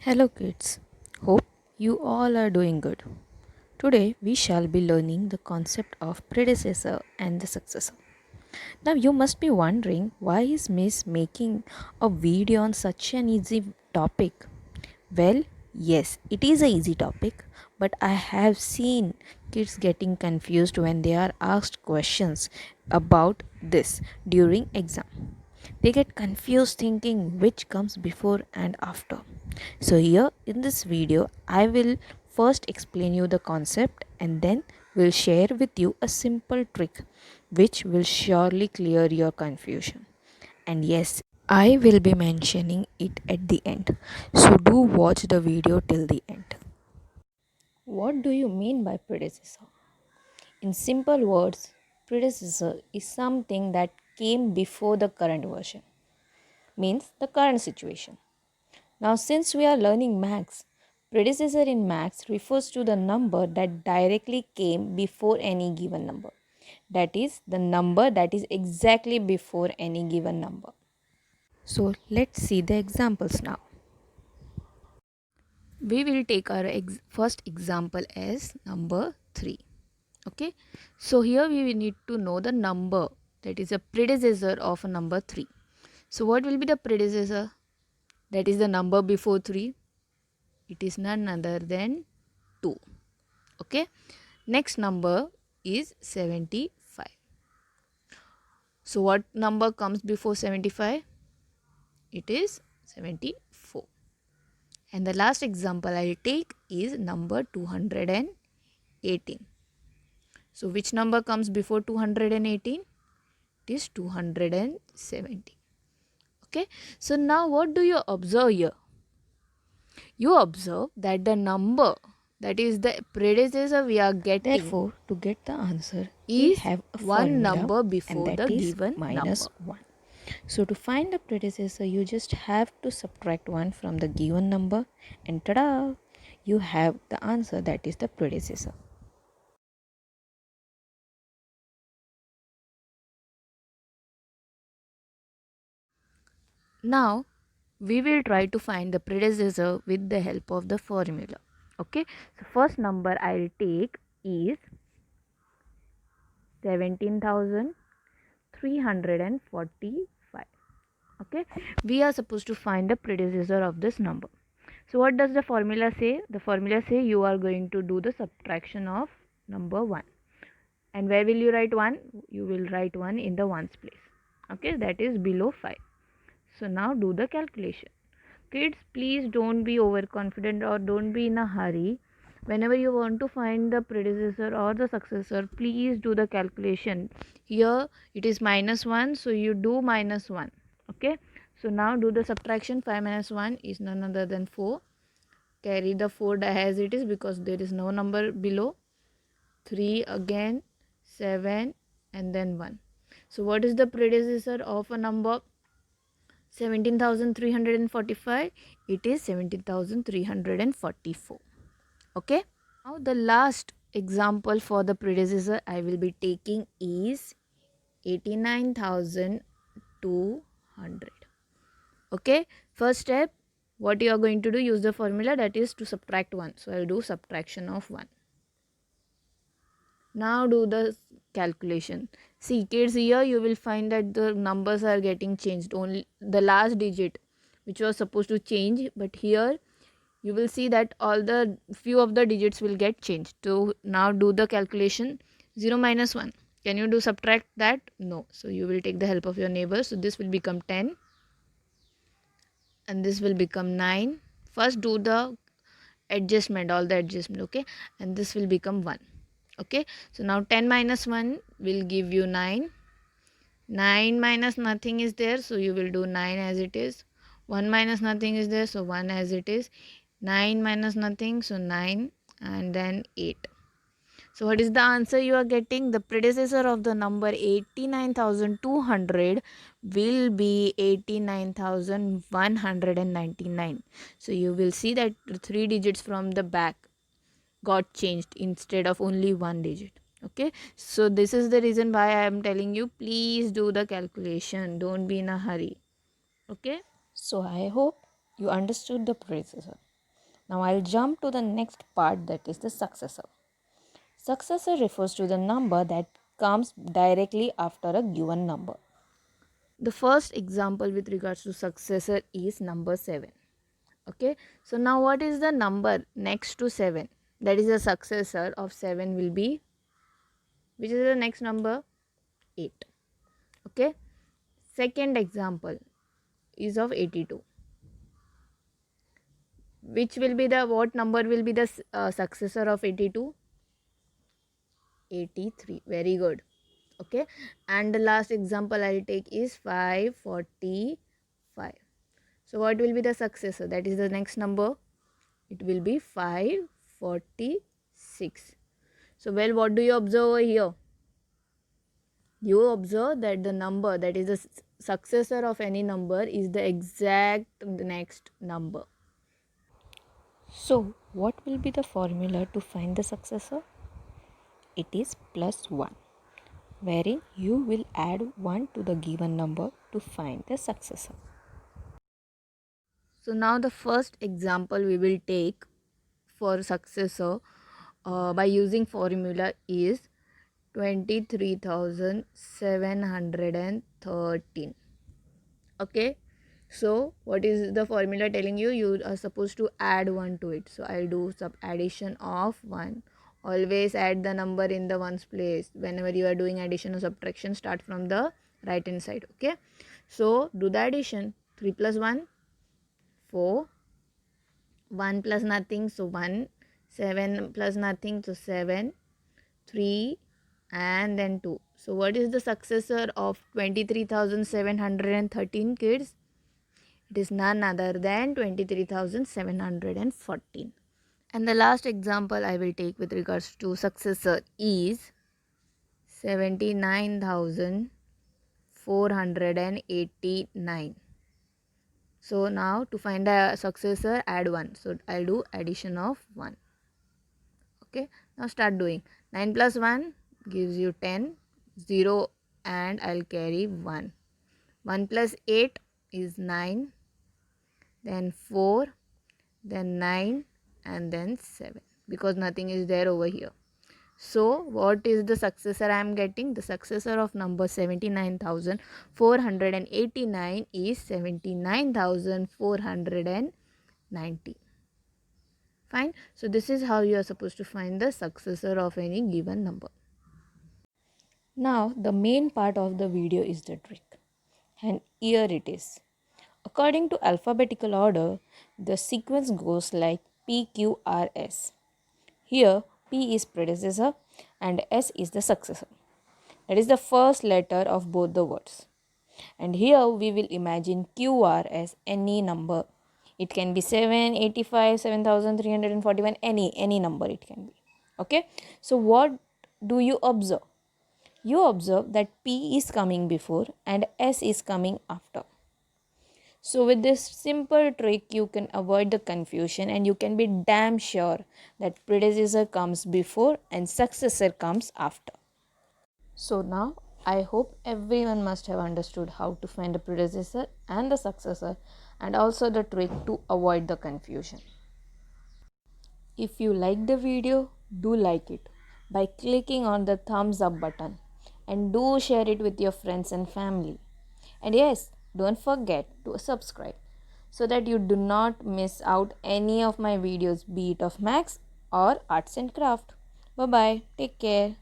Hello kids, hope you all are doing good. Today we shall be learning the concept of predecessor and the successor. Now you must be wondering why is Miss making a video on such an easy topic? Well, yes, it is a easy topic, but I have seen kids getting confused when they are asked questions about this during exam. They get confused thinking which comes before and after. So here in this video I will first explain you the concept and then will share with you a simple trick which will surely clear your confusion. And yes, I will be mentioning it at the end. So do watch the video till the end. What do you mean by predecessor? In simple words, predecessor is something that came before the current version, means the current situation. Now, since we are learning max, predecessor in max refers to the number that directly came before any given number. That is, the number that is exactly before any given number. So, let's see the examples now. We will take our first example as number 3. Okay, so here we will need to know the number that is a predecessor of a number 3. So, what will be the predecessor? That is the number before 3. It is none other than 2. Okay, next number is 75. So what number comes before 75? It is 74. And the last example I will take is number 218. So which number comes before 218? It is 270. Okay, so now what do you observe here? You observe that the number that is the predecessor we are getting, Therefore, to get the answer, we is have a one formula number and before that the is given minus number. 1. So to find the predecessor, you just have to subtract 1 from the given number and tada! You have the answer that is the predecessor. Now we will try to find the predecessor with the help of the formula. Okay, so first number I will take is 17,345. Okay, we are supposed to find the predecessor of this number. So what does the formula say? The formula say you are going to do the subtraction of number 1. And where will you write 1? You will write 1 in the ones place. Okay, that is below 5. So now do the calculation. Kids, please don't be overconfident or don't be in a hurry. Whenever you want to find the predecessor or the successor, please do the calculation. Here it is minus 1, so you do minus 1. Okay, so now do the subtraction. 5 minus 1 is none other than 4. Carry the 4 as it is because there is no number below. 3 again, 7 and then 1. So what is the predecessor of a number 17,345? It is 17,344. Okay, now the last example for the predecessor I will be taking is 89,200. Okay, first step, what you are going to do, use the formula, that is to subtract 1. So I will do subtraction of 1. Now do the calculation. See kids, here you will find that the numbers are getting changed. Only the last digit which was supposed to change, but here you will see that all the few of the digits will get changed. So now do the calculation. 0 minus 1. Can you do subtract that? No. So you will take the help of your neighbor. So this will become 10 and this will become 9. First do the adjustment, all the adjustment. Okay, and this will become 1. Okay, so now 10 minus 1 will give you 9. 9 minus nothing is there, so you will do 9 as it is. 1 minus nothing is there, so 1 as it is. 9 minus nothing, so 9 and then 8. So what is the answer you are getting? The predecessor of the number 89,200 will be 89,199. So you will see that 3 digits from the back got changed instead of only 1 digit. Okay, so this is the reason why I am telling you, please do the calculation, don't be in a hurry. Okay, So I hope you understood the predecessor. Now I'll jump to the next part, that is the successor. Successor refers to the number that comes directly after a given number. The first example with regards to successor is number 7. Okay, so now what is the number next to 7? That is the successor of 7 will be, which is the next number? 8. Okay, second example is of 82. Which will be the, what number will be the successor of 82? 83. Very good. Okay, and the last example I'll take is 545. So what will be the successor? That is the next number. It will be 546. So well, what do you observe over here? You observe that the number that is the successor of any number is the exact next number. So, what will be the formula to find the successor? It is plus 1, wherein you will add 1 to the given number to find the successor. So now the first example we will take for successor by using formula is 23,713. Okay, so what is the formula telling you? You are supposed to add 1 to it. So I'll do sub addition of 1. Always add the number in the ones place. Whenever you are doing addition or subtraction, start from the right hand side. Okay, so do the addition. 3 plus 1, 4. 1 plus nothing, so 1. 7 plus nothing, so 7. 3 and then 2. So what is the successor of 23,713, kids? It is none other than 23,714. And the last example I will take with regards to successor is 79,489. So now to find a successor, add 1. So I'll do addition of 1. Okay, now start doing. 9 plus 1 gives you 10. 0 and I'll carry 1. 1 plus 8 is 9. Then 4. Then 9 and then 7, because nothing is there over here. So what is the successor I am getting? The successor of number 79,489 is 79,490. Fine. So this is how you are supposed to find the successor of any given number. Now, the main part of the video is the trick. And here it is. According to alphabetical order, the sequence goes like P, Q, R, S. Here, P is predecessor and S is the successor. That is the first letter of both the words. And here we will imagine QR as any number. It can be 785, 7341, any number it can be. Okay. So what do you observe? You observe that P is coming before and S is coming after. So with this simple trick, you can avoid the confusion and you can be damn sure that predecessor comes before and successor comes after. So now I hope everyone must have understood how to find the predecessor and the successor and also the trick to avoid the confusion. If you like the video, do like it by clicking on the thumbs up button and do share it with your friends and family. And yes, don't forget to subscribe so that you do not miss out any of my videos, be it of maths or arts and craft. Bye bye. Take care.